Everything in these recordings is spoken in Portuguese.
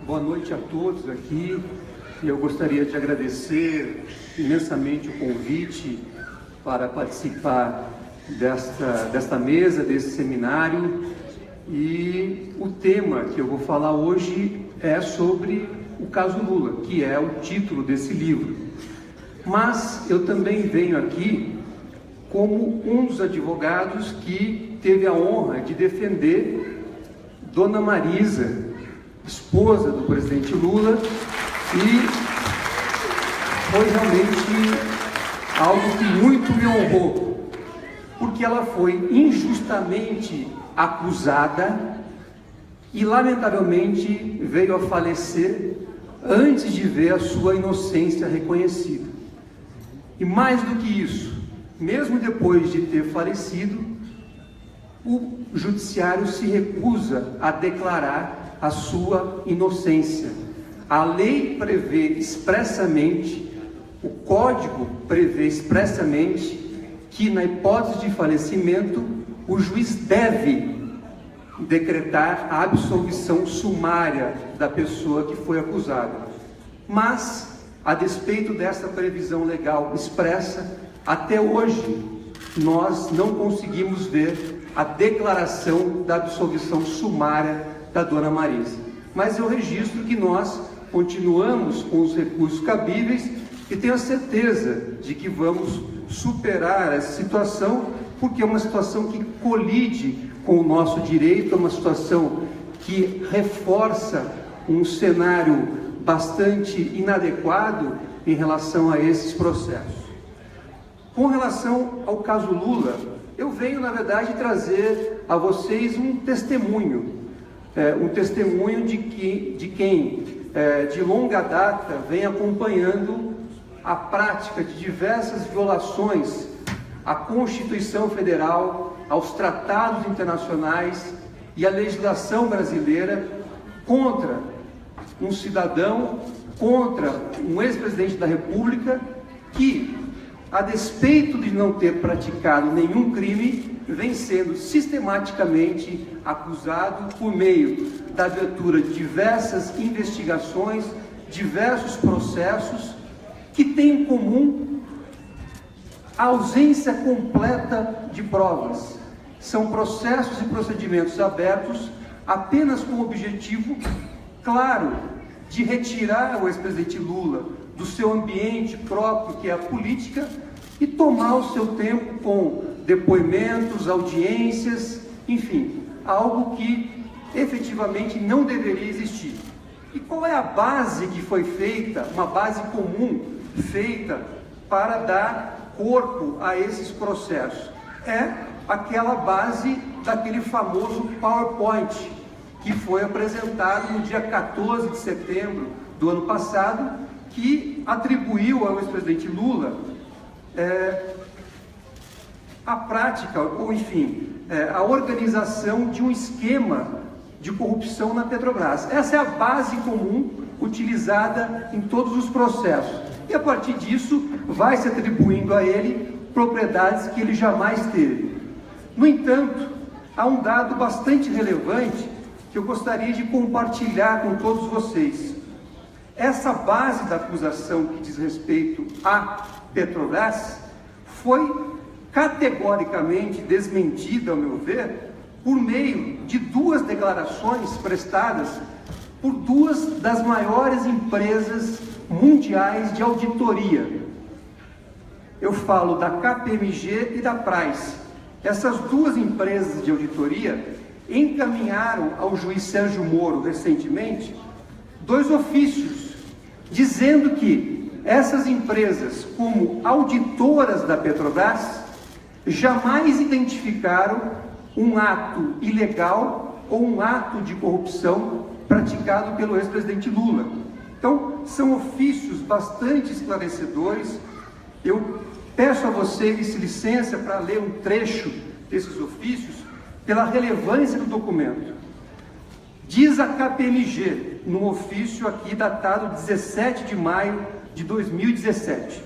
Boa noite a todos aqui. Eu gostaria de agradecer imensamente o convite para participar desta mesa, desse seminário. E o tema que eu vou falar hoje é sobre o caso Lula, que é o título desse livro. Mas eu também venho aqui como um dos advogados que teve a honra de defender Dona Marisa, esposa do presidente Lula, e foi realmente algo que muito me honrou, porque ela foi injustamente acusada e lamentavelmente veio a falecer antes de ver a sua inocência reconhecida. E mais do que isso, mesmo depois de ter falecido, o judiciário se recusa a declarar a sua inocência. A lei prevê expressamente, o Código prevê expressamente que, na hipótese de falecimento, o juiz deve decretar a absolvição sumária da pessoa que foi acusada. Mas, a despeito dessa previsão legal expressa, até hoje nós não conseguimos ver a declaração da absolvição sumária da Dona Marisa. Mas eu registro que nós continuamos com os recursos cabíveis e tenho a certeza de que vamos superar essa situação, porque é uma situação que colide com o nosso direito, é uma situação que reforça um cenário bastante inadequado em relação a esses processos. Com relação ao caso Lula, eu venho, na verdade, trazer a vocês um testemunho de quem, de longa data, vem acompanhando a prática de diversas violações à Constituição Federal, aos tratados internacionais e à legislação brasileira contra um cidadão, contra um ex-presidente da República que, a despeito de não ter praticado nenhum crime, vem sendo sistematicamente acusado por meio da abertura de diversas investigações, diversos processos que têm em comum a ausência completa de provas. São processos e procedimentos abertos apenas com o objetivo claro de retirar o ex-presidente Lula do seu ambiente próprio, que é a política, e tomar o seu tempo com depoimentos, audiências, enfim, algo que efetivamente não deveria existir. E qual é a base que foi feita, uma base comum feita para dar corpo a esses processos? É aquela base daquele famoso PowerPoint que foi apresentado no dia 14 de setembro do ano passado, que atribuiu ao ex-presidente Lula a prática, ou enfim, a organização de um esquema de corrupção na Petrobras. Essa é a base comum utilizada em todos os processos. E a partir disso, vai se atribuindo a ele propriedades que ele jamais teve. No entanto, há um dado bastante relevante que eu gostaria de compartilhar com todos vocês. Essa base da acusação que diz respeito à Petrobras foi categoricamente desmentida, ao meu ver, por meio de duas declarações prestadas por duas das maiores empresas mundiais de auditoria. Eu falo da KPMG e da Price. Essas duas empresas de auditoria encaminharam ao juiz Sérgio Moro recentemente 2 ofícios dizendo que essas empresas, como auditoras da Petrobras, jamais identificaram um ato ilegal ou um ato de corrupção praticado pelo ex-presidente Lula. Então, são ofícios bastante esclarecedores. Eu peço a vocês licença para ler um trecho desses ofícios, pela relevância do documento. Diz a KPMG, num ofício aqui datado 17 de maio de 2017,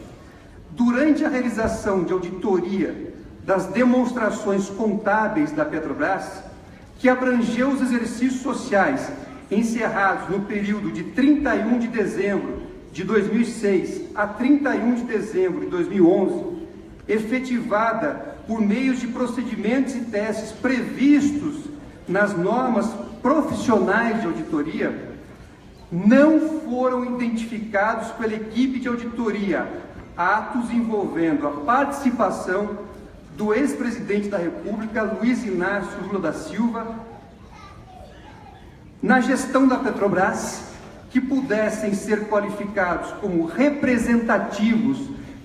durante a realização de auditoria das demonstrações contábeis da Petrobras, que abrangeu os exercícios sociais encerrados no período de 31 de dezembro de 2006 a 31 de dezembro de 2011, efetivada por meio de procedimentos e testes previstos nas normas profissionais de auditoria, não foram identificados pela equipe de auditoria atos envolvendo a participação do ex-presidente da República, Luiz Inácio Lula da Silva, na gestão da Petrobras, que pudessem ser qualificados como representativos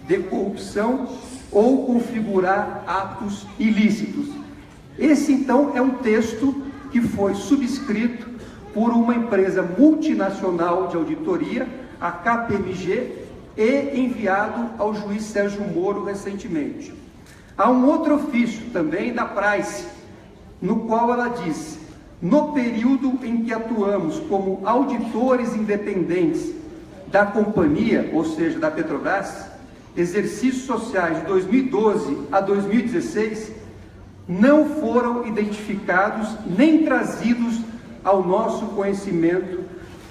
de corrupção ou configurar atos ilícitos. Esse, então, é um texto que foi subscrito por uma empresa multinacional de auditoria, a KPMG, e enviado ao juiz Sérgio Moro recentemente. Há um outro ofício também da Price, no qual ela diz: no período em que atuamos como auditores independentes da companhia, ou seja, da Petrobras, exercícios sociais de 2012 a 2016, não foram identificados nem trazidos ao nosso conhecimento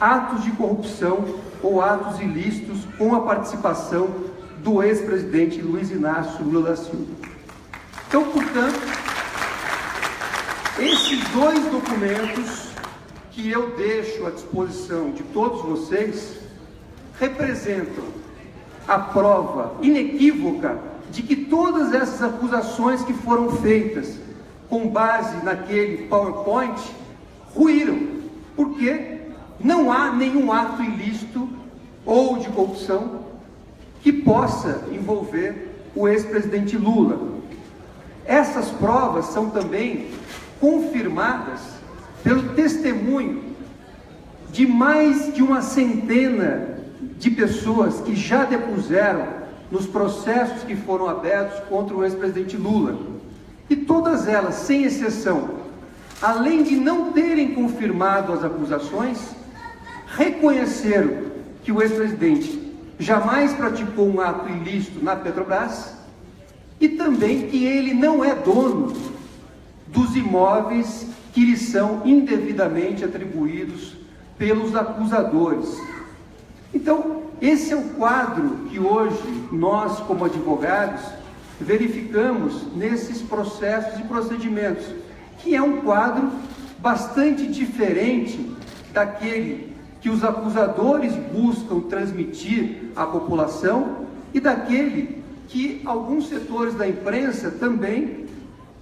atos de corrupção ou atos ilícitos com a participação do ex-presidente Luiz Inácio Lula da Silva. Então, portanto, esses dois documentos que eu deixo à disposição de todos vocês representam a prova inequívoca de que todas essas acusações que foram feitas com base naquele PowerPoint ruíram, porque não há nenhum ato ilícito ou de corrupção que possa envolver o ex-presidente Lula. Essas provas são também confirmadas pelo testemunho de mais de uma centena de pessoas que já depuseram nos processos que foram abertos contra o ex-presidente Lula. E todas elas, sem exceção, além de não terem confirmado as acusações, reconheceram que o ex-presidente jamais praticou um ato ilícito na Petrobras e também que ele não é dono dos imóveis que lhe são indevidamente atribuídos pelos acusadores. Então, esse é o quadro que hoje nós, como advogados, verificamos nesses processos e procedimentos, que é um quadro bastante diferente daquele que os acusadores buscam transmitir à população e daquele que alguns setores da imprensa também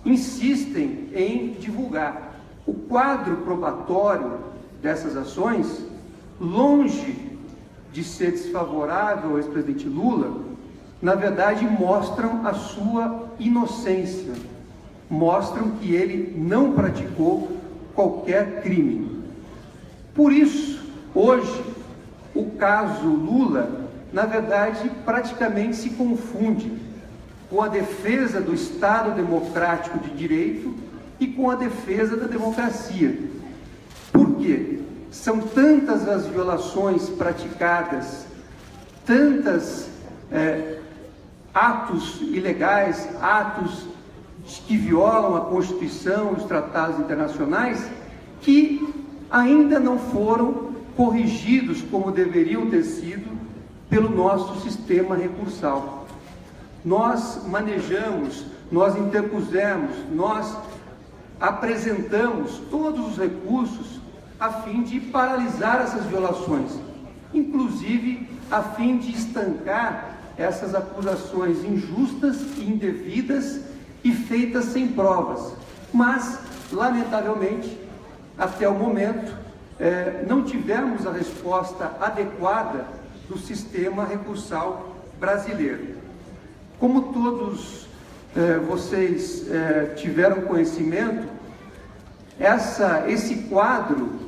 insistem em divulgar. O quadro probatório dessas ações, longe de ser desfavorável ao ex-presidente Lula, na verdade mostram a sua inocência, mostram que ele não praticou qualquer crime. Por isso, hoje, o caso Lula, na verdade, praticamente se confunde com a defesa do Estado democrático de direito e com a defesa da democracia. Por quê? São tantas as violações praticadas, tantas atos ilegais, atos que violam a Constituição e os tratados internacionais, que ainda não foram corrigidos como deveriam ter sido pelo nosso sistema recursal. Nós manejamos, nós interpusemos, nós apresentamos todos os recursos a fim de paralisar essas violações, inclusive a fim de estancar essas acusações injustas e indevidas e feitas sem provas. Mas, lamentavelmente, até o momento, não tivemos a resposta adequada do sistema recursal brasileiro. Como todos vocês tiveram conhecimento, esse quadro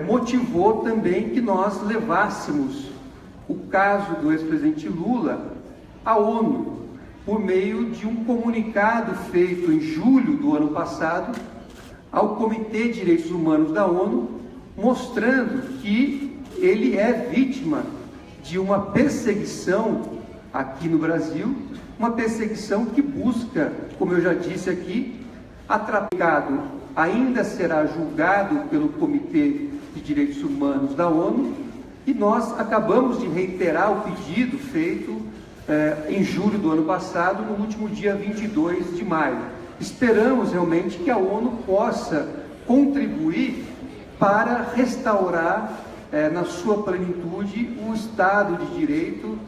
motivou também que nós levássemos o caso do ex-presidente Lula à ONU, por meio de um comunicado feito em julho do ano passado ao Comitê de Direitos Humanos da ONU, mostrando que ele é vítima de uma perseguição aqui no Brasil, uma perseguição que busca, como eu já disse aqui, atrapalhado, ainda será julgado pelo Comitê de Direitos Humanos da ONU, e nós acabamos de reiterar o pedido feito em julho do ano passado, no último dia 22 de maio. Esperamos realmente que a ONU possa contribuir para restaurar na sua plenitude o Estado de Direito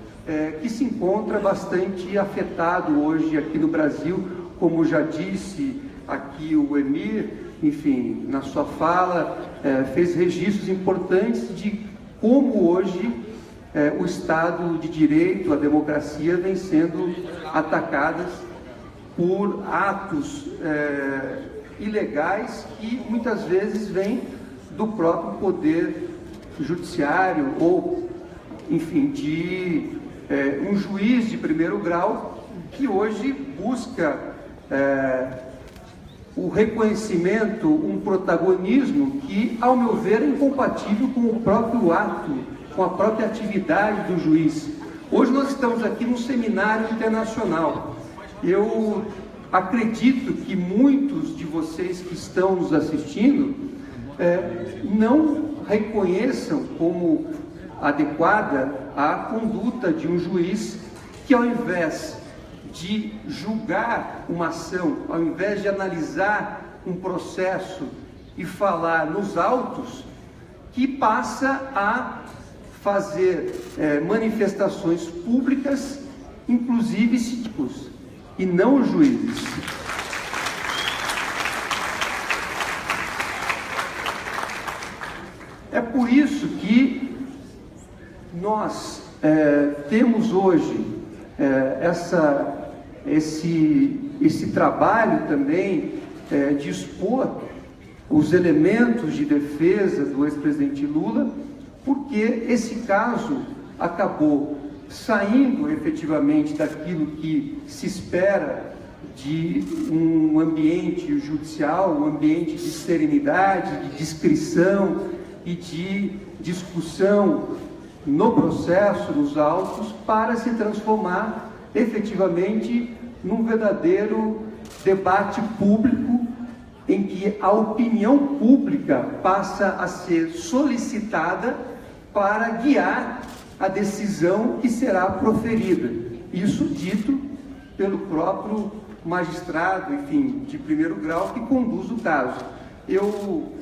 que se encontra bastante afetado hoje aqui no Brasil, como já disse aqui o Emir, enfim, na sua fala, fez registros importantes de como hoje o Estado de Direito, a democracia, vem sendo atacadas por atos ilegais que muitas vezes vêm do próprio poder judiciário ou, enfim, de um juiz de primeiro grau que hoje busca o reconhecimento, um protagonismo que, ao meu ver, é incompatível com o próprio ato, com a própria atividade do juiz. Hoje nós estamos aqui num seminário internacional. Eu acredito que muitos de vocês que estão nos assistindo não reconheçam como adequada a conduta de um juiz que, ao invés de julgar uma ação, ao invés de analisar um processo e falar nos autos, que passa a fazer manifestações públicas, inclusive cíticos, e não os juízes. É por isso que nós temos hoje esse trabalho também de expor os elementos de defesa do ex-presidente Lula, porque esse caso acabou saindo efetivamente daquilo que se espera de um ambiente judicial, um ambiente de serenidade, de discrição e de discussão no processo, nos autos, para se transformar efetivamente num verdadeiro debate público em que a opinião pública passa a ser solicitada para guiar a decisão que será proferida. Isso dito pelo próprio magistrado, enfim, de primeiro grau, que conduz o caso. Eu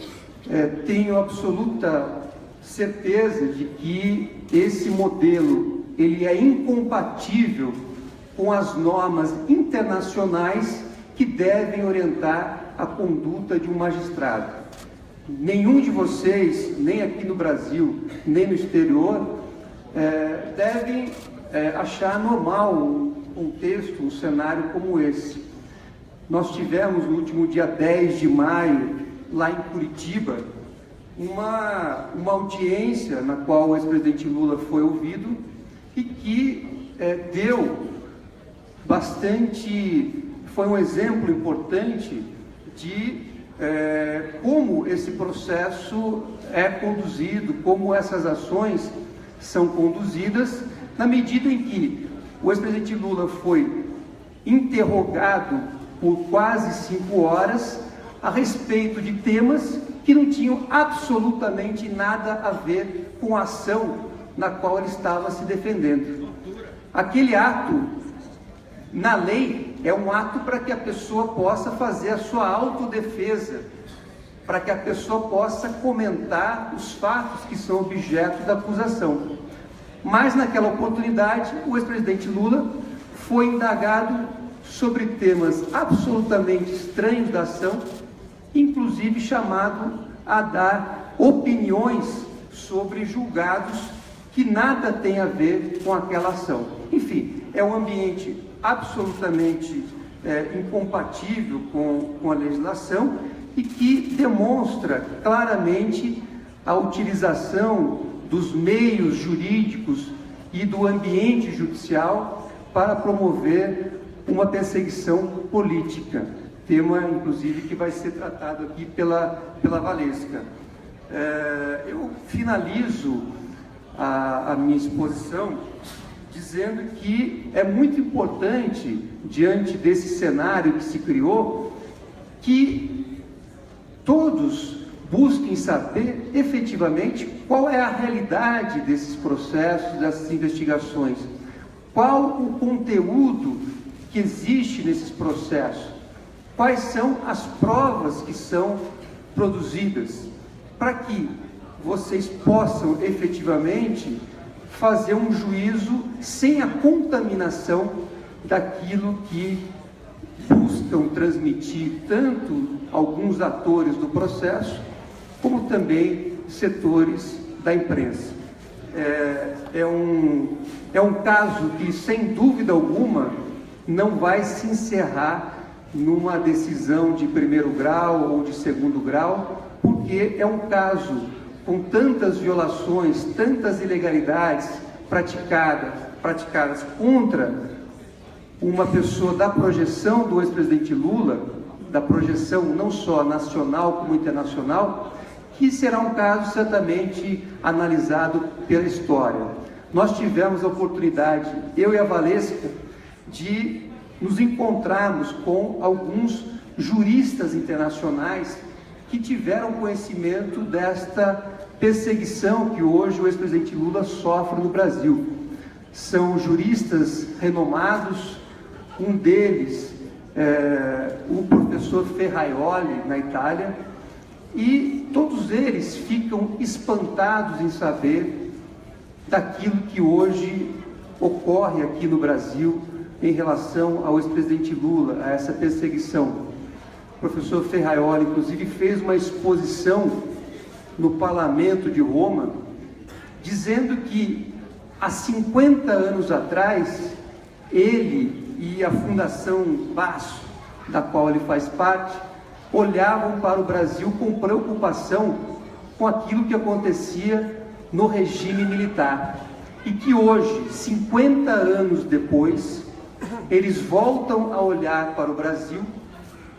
tenho absoluta certeza de que esse modelo ele é incompatível com as normas internacionais que devem orientar a conduta de um magistrado. Nenhum de vocês, nem aqui no Brasil, nem no exterior, devem achar normal um contexto, um cenário como esse. Nós tivemos no último dia 10 de maio, lá em Curitiba, uma audiência na qual o ex-presidente Lula foi ouvido e que foi um exemplo importante de como esse processo é conduzido, como essas ações são conduzidas, na medida em que o ex-presidente Lula foi interrogado por quase 5 horas a respeito de temas que não tinham absolutamente nada a ver com a ação na qual ele estava se defendendo. Aquele ato, na lei, é um ato para que a pessoa possa fazer a sua autodefesa, para que a pessoa possa comentar os fatos que são objeto da acusação. Mas, naquela oportunidade, o ex-presidente Lula foi indagado sobre temas absolutamente estranhos da ação, inclusive chamado a dar opiniões sobre julgados que nada tem a ver com aquela ação. Enfim, é um ambiente absolutamente incompatível com a legislação e que demonstra claramente a utilização dos meios jurídicos e do ambiente judicial para promover uma perseguição política, tema inclusive que vai ser tratado aqui pela Valesca. Eu finalizo a minha exposição dizendo que é muito importante, diante desse cenário que se criou, que todos busquem saber efetivamente qual é a realidade desses processos, dessas investigações, qual o conteúdo que existe nesses processos, quais são as provas que são produzidas, para que vocês possam efetivamente fazer um juízo sem a contaminação daquilo que buscam transmitir tanto alguns atores do processo, como também setores da imprensa. É um caso que, sem dúvida alguma, não vai se encerrar numa decisão de primeiro grau ou de segundo grau, porque é um caso com tantas violações, tantas ilegalidades praticadas contra uma pessoa da projeção do ex-presidente Lula, da projeção não só nacional como internacional, que será um caso certamente analisado pela história. Nós tivemos a oportunidade, eu e a Valesca, de nos encontrarmos com alguns juristas internacionais que tiveram conhecimento desta perseguição que hoje o ex-presidente Lula sofre no Brasil. São juristas renomados, um deles o professor Ferraioli, na Itália, e todos eles ficam espantados em saber daquilo que hoje ocorre aqui no Brasil em relação ao ex-presidente Lula, a essa perseguição. O professor Ferraioli, inclusive, fez uma exposição no Parlamento de Roma, dizendo que há 50 anos atrás, ele e a Fundação Baço, da qual ele faz parte, olhavam para o Brasil com preocupação com aquilo que acontecia no regime militar. E que hoje, 50 anos depois, eles voltam a olhar para o Brasil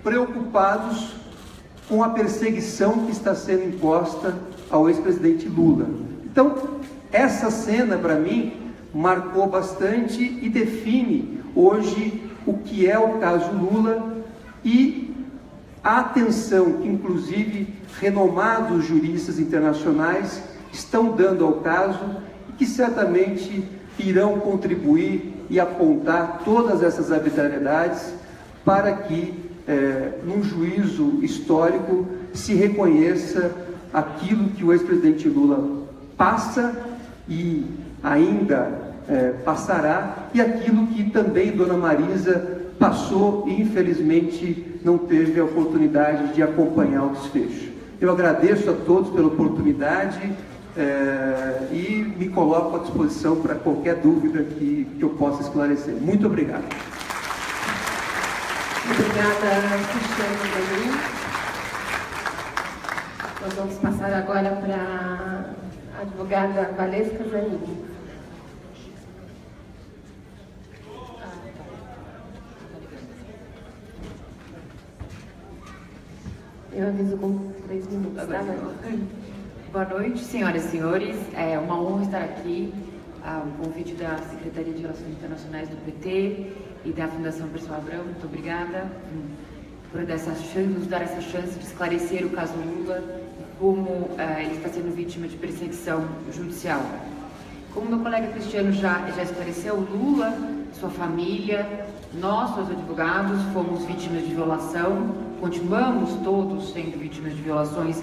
preocupados com a perseguição que está sendo imposta ao ex-presidente Lula. Então, essa cena, para mim, marcou bastante e define hoje o que é o caso Lula e a atenção que, inclusive, renomados juristas internacionais estão dando ao caso e que certamente irão contribuir e apontar todas essas arbitrariedades para que, num juízo histórico, se reconheça aquilo que o ex-presidente Lula passa e ainda passará, e aquilo que também Dona Marisa passou e infelizmente não teve a oportunidade de acompanhar o desfecho. Eu agradeço a todos pela oportunidade e me coloco à disposição para qualquer dúvida que eu possa esclarecer. Muito obrigado. Obrigada, Cristiano. Nós vamos passar agora para a advogada Valesca Zanin. Eu aviso com 3 minutos, tá? Boa noite, senhoras e senhores. É uma honra estar aqui, o convite da Secretaria de Relações Internacionais do PT e da Fundação Perseu Abrão. Muito obrigada por nos dar essa chance de esclarecer o caso Lula e como ele está sendo vítima de perseguição judicial. Como meu colega Cristiano já esclareceu, Lula, sua família, nós, seus advogados, fomos vítimas de violação, continuamos todos sendo vítimas de violações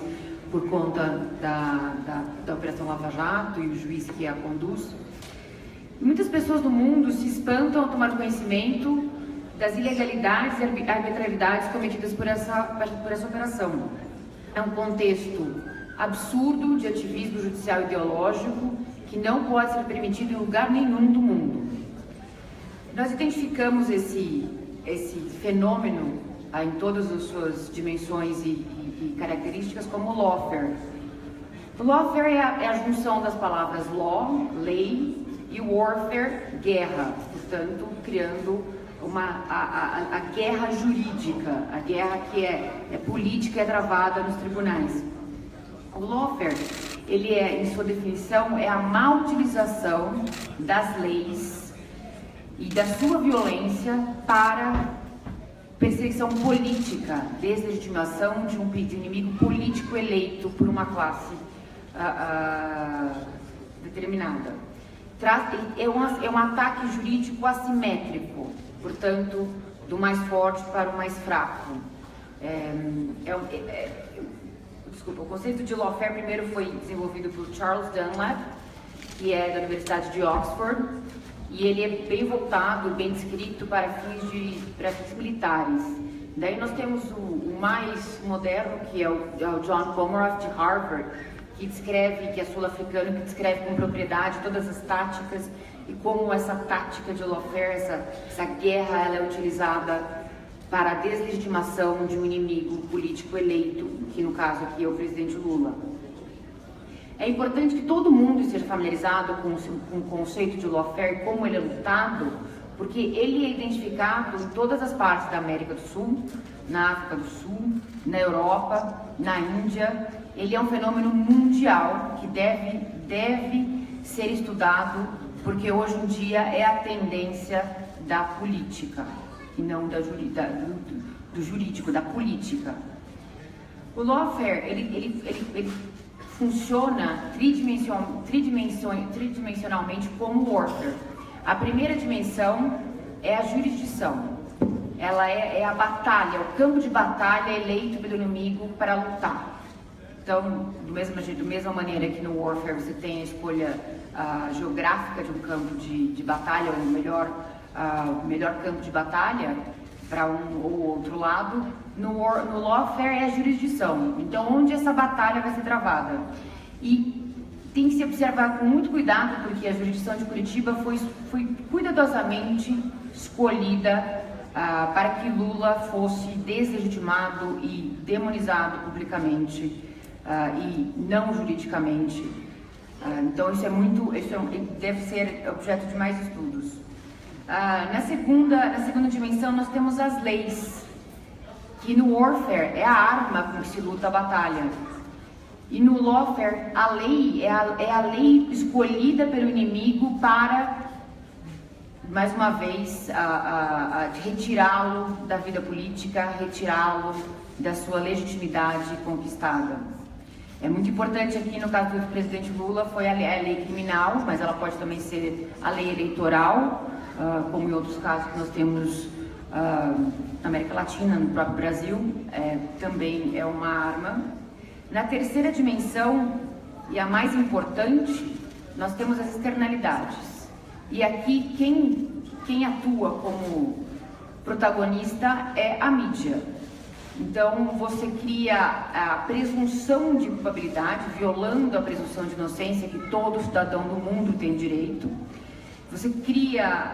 por conta da Operação Lava Jato e o juiz que a conduz. Muitas pessoas no mundo se espantam ao tomar conhecimento das ilegalidades e arbitrariedades cometidas por essa operação. É um contexto absurdo de ativismo judicial ideológico que não pode ser permitido em lugar nenhum do mundo. Nós identificamos esse fenômeno em todas as suas dimensões e características como lawfare. Lawfare é a junção das palavras law, lei, e warfare, guerra, portanto, criando a guerra jurídica, a guerra que é política e é travada nos tribunais. O lawfare, ele em sua definição, é a má utilização das leis e da sua violência para perseguição política, deslegitimação de um inimigo político eleito por uma classe determinada. É um ataque jurídico assimétrico, portanto, do mais forte para o mais fraco. Desculpa, o conceito de lawfare primeiro foi desenvolvido por Charles Dunlap, que é da Universidade de Oxford, e ele é bem voltado, bem descrito para fins militares. Daí nós temos o mais moderno, que é o John Comaroff, de Harvard, que é sul-africano, que descreve com propriedade todas as táticas e como essa tática de lawfare, essa guerra, ela é utilizada para a deslegitimação de um inimigo político eleito, que no caso aqui é o presidente Lula. É importante que todo mundo esteja familiarizado com o conceito de lawfare, como ele é lutado, porque ele é identificado em todas as partes da América do Sul, na África do Sul, na Europa, na Índia. Ele é um fenômeno mundial que deve ser estudado, porque hoje em dia é a tendência da política, e não do jurídico, da política. O lawfare, ele funciona tridimensionalmente como warfare. A primeira dimensão é a jurisdição. Ela é a batalha, o campo de batalha eleito pelo inimigo para lutar. Então, da mesma maneira que no warfare você tem a escolha geográfica de um campo de batalha, ou melhor campo de batalha para um ou outro lado, no lawfare é a jurisdição. Então, onde essa batalha vai ser travada? E tem que se observar com muito cuidado, porque a jurisdição de Curitiba foi cuidadosamente escolhida para que Lula fosse deslegitimado e demonizado publicamente e não juridicamente. Então isso deve ser objeto de mais estudos. Na segunda dimensão nós temos as leis, que no warfare é a arma com que se luta a batalha. E no lawfare, a lei é a lei escolhida pelo inimigo para, mais uma vez, retirá-lo da vida política, retirá-lo da sua legitimidade conquistada. É muito importante aqui, no caso do presidente Lula, foi a lei criminal, mas ela pode também ser a lei eleitoral, como em outros casos que nós temos na América Latina, no próprio Brasil, também é uma arma. Na terceira dimensão, e a mais importante, nós temos as externalidades. E aqui quem atua como protagonista é a mídia. Então você cria a presunção de culpabilidade, violando a presunção de inocência que todo cidadão do mundo tem direito. Você cria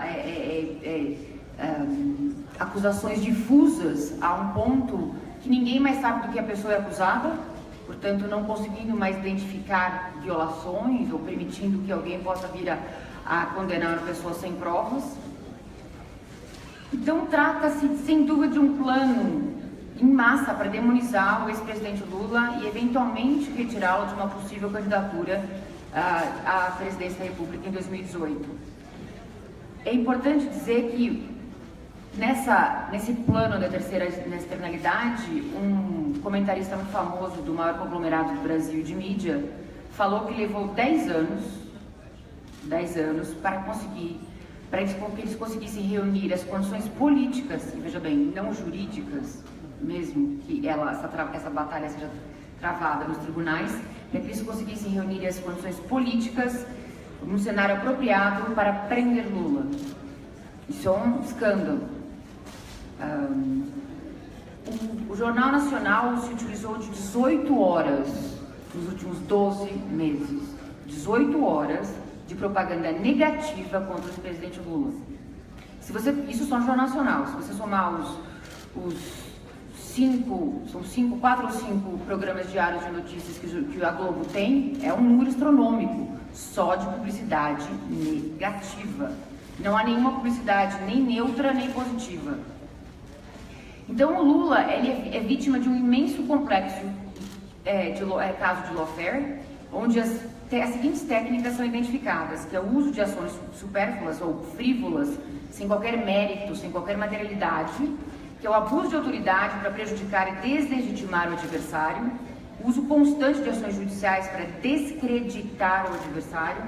acusações difusas a um ponto que ninguém mais sabe do que a pessoa é acusada, portanto não conseguindo mais identificar violações ou permitindo que alguém possa vir a condenar a pessoa sem provas. Então trata-se sem dúvida de um plano em massa para demonizar o ex-presidente Lula e eventualmente retirá-lo de uma possível candidatura à presidência da República em 2018. É importante dizer que nesse plano da terceira externalidade, um comentarista muito famoso do maior conglomerado do Brasil de mídia falou que levou 10 anos para que eles conseguissem reunir as condições políticas, e veja bem, não jurídicas, mesmo que essa batalha seja travada nos tribunais, para que eles conseguissem reunir as condições políticas num cenário apropriado para prender Lula. Isso é um escândalo. O Jornal Nacional se utilizou de 18 horas nos últimos 12 meses. 18 horas de propaganda negativa contra o presidente Lula. Isso só no Jornal Nacional. Se você somar os 4 ou 5 programas diários de notícias que a Globo tem, é um número astronômico, só de publicidade negativa. Não há nenhuma publicidade nem neutra nem positiva. Então o Lula ele é vítima de um imenso complexo caso de lawfare, onde as seguintes técnicas são identificadas, que é o uso de ações supérfluas ou frívolas, sem qualquer mérito, sem qualquer materialidade, que é o abuso de autoridade para prejudicar e deslegitimar o adversário, o uso constante de ações judiciais para descreditar o adversário,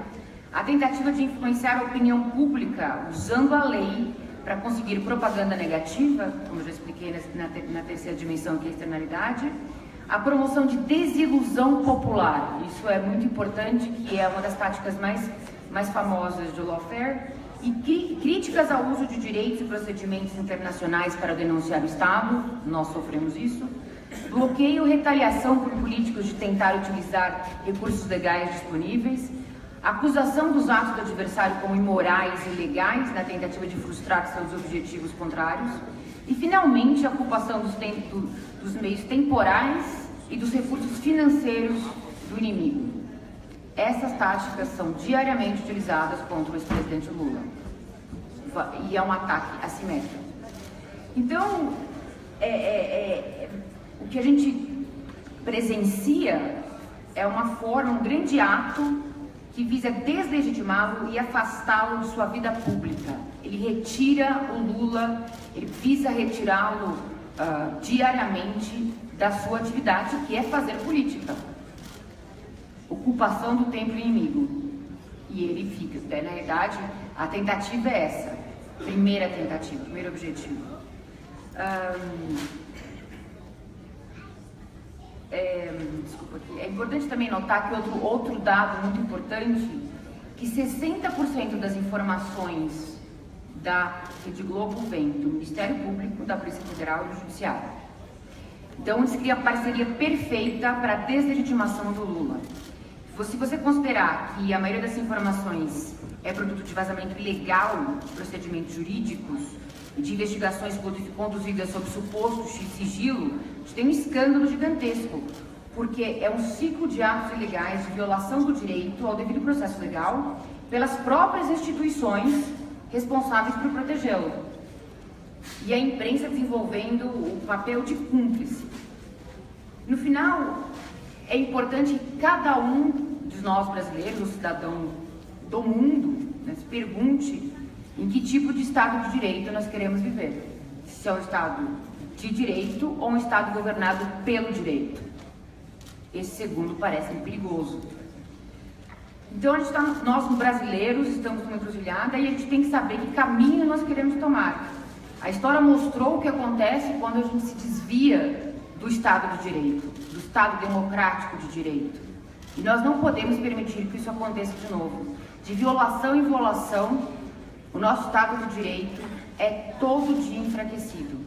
a tentativa de influenciar a opinião pública usando a lei para conseguir propaganda negativa, como eu já expliquei na terceira dimensão, que é a externalidade, a promoção de desilusão popular, isso é muito importante, que é uma das táticas mais famosas do lawfare, e críticas ao uso de direitos e procedimentos internacionais para denunciar o Estado, nós sofremos isso, bloqueio e retaliação por políticos de tentar utilizar recursos legais disponíveis, acusação dos atos do adversário como imorais e ilegais na tentativa de frustrar seus objetivos contrários e, finalmente, a ocupação dos meios temporais e dos recursos financeiros do inimigo. Essas táticas são diariamente utilizadas contra o ex-presidente Lula e é um ataque assimétrico. Então, o que a gente presencia é uma forma, um grande ato que visa deslegitimá-lo e afastá-lo de sua vida pública. Ele retira o Lula, ele visa retirá-lo diariamente da sua atividade, que é fazer política. Ocupação do tempo inimigo. E ele fica, na realidade, a tentativa é essa. Primeira tentativa, primeiro objetivo. Desculpa aqui. É importante também notar que outro dado muito importante, que 60% das informações da Rede Globo vem do Ministério Público, da Polícia Federal e do Judiciário. Então, eles criam a parceria perfeita para a deslegitimação do Lula. Se você considerar que a maioria das informações é produto de vazamento ilegal de procedimentos jurídicos e de investigações conduzidas sob suposto sigilo, a gente tem um escândalo gigantesco, porque é um ciclo de atos ilegais de violação do direito ao devido processo legal pelas próprias instituições responsáveis por protegê-lo. E a imprensa desenvolvendo o papel de cúmplice. No final, é importante que cada um de nós brasileiros, o cidadão do mundo, né, se pergunte em que tipo de Estado de Direito nós queremos viver. Se é um Estado de Direito ou um Estado governado pelo direito. Esse segundo parece perigoso. Então, nós brasileiros estamos numa encruzilhada e a gente tem que saber que caminho nós queremos tomar. A história mostrou o que acontece quando a gente se desvia do Estado de Direito, do Estado democrático de direito. E nós não podemos permitir que isso aconteça de novo. De violação em violação, o nosso Estado de Direito é todo dia enfraquecido.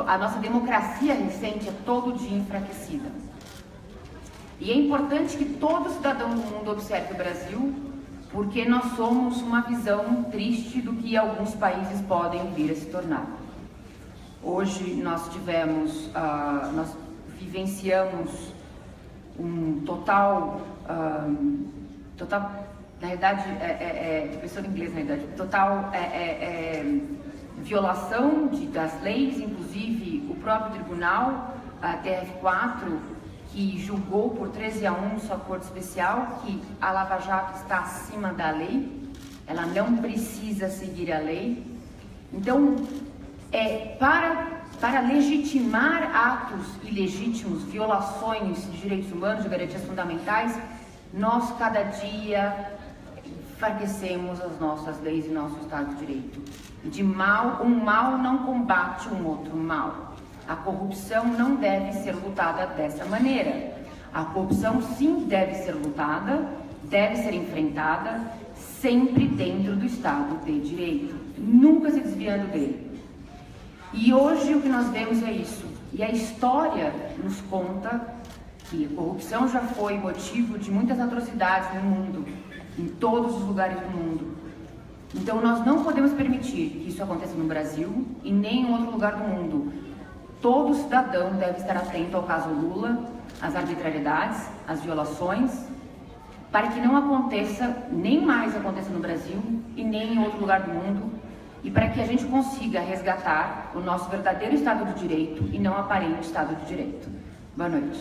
A nossa democracia recente é todo dia enfraquecida. E é importante que todo cidadão do mundo observe o Brasil, porque nós somos uma visão triste do que alguns países podem vir a se tornar. Hoje nós vivenciamos um total, na verdade, professor em inglês, na verdade, total violação das leis, inclusive o próprio tribunal, a TF4, que julgou por 13-1 sua corte especial, que a Lava Jato está acima da lei, ela não precisa seguir a lei. Então, para legitimar atos ilegítimos, violações de direitos humanos, de garantias fundamentais, nós cada dia enfraquecemos as nossas leis e nosso Estado de Direito. Um mal não combate um outro mal. A corrupção não deve ser lutada dessa maneira. A corrupção sim deve ser lutada, deve ser enfrentada, sempre dentro do Estado de Direito, nunca se desviando dele. E hoje o que nós vemos é isso. E a história nos conta que a corrupção já foi motivo de muitas atrocidades no mundo, em todos os lugares do mundo. Então nós não podemos permitir que isso aconteça no Brasil e nem em outro lugar do mundo. Todo cidadão deve estar atento ao caso Lula, às arbitrariedades, às violações, para que não aconteça, nem mais aconteça no Brasil e nem em outro lugar do mundo, e para que a gente consiga resgatar o nosso verdadeiro Estado de Direito e não aparente Estado de Direito. Boa noite.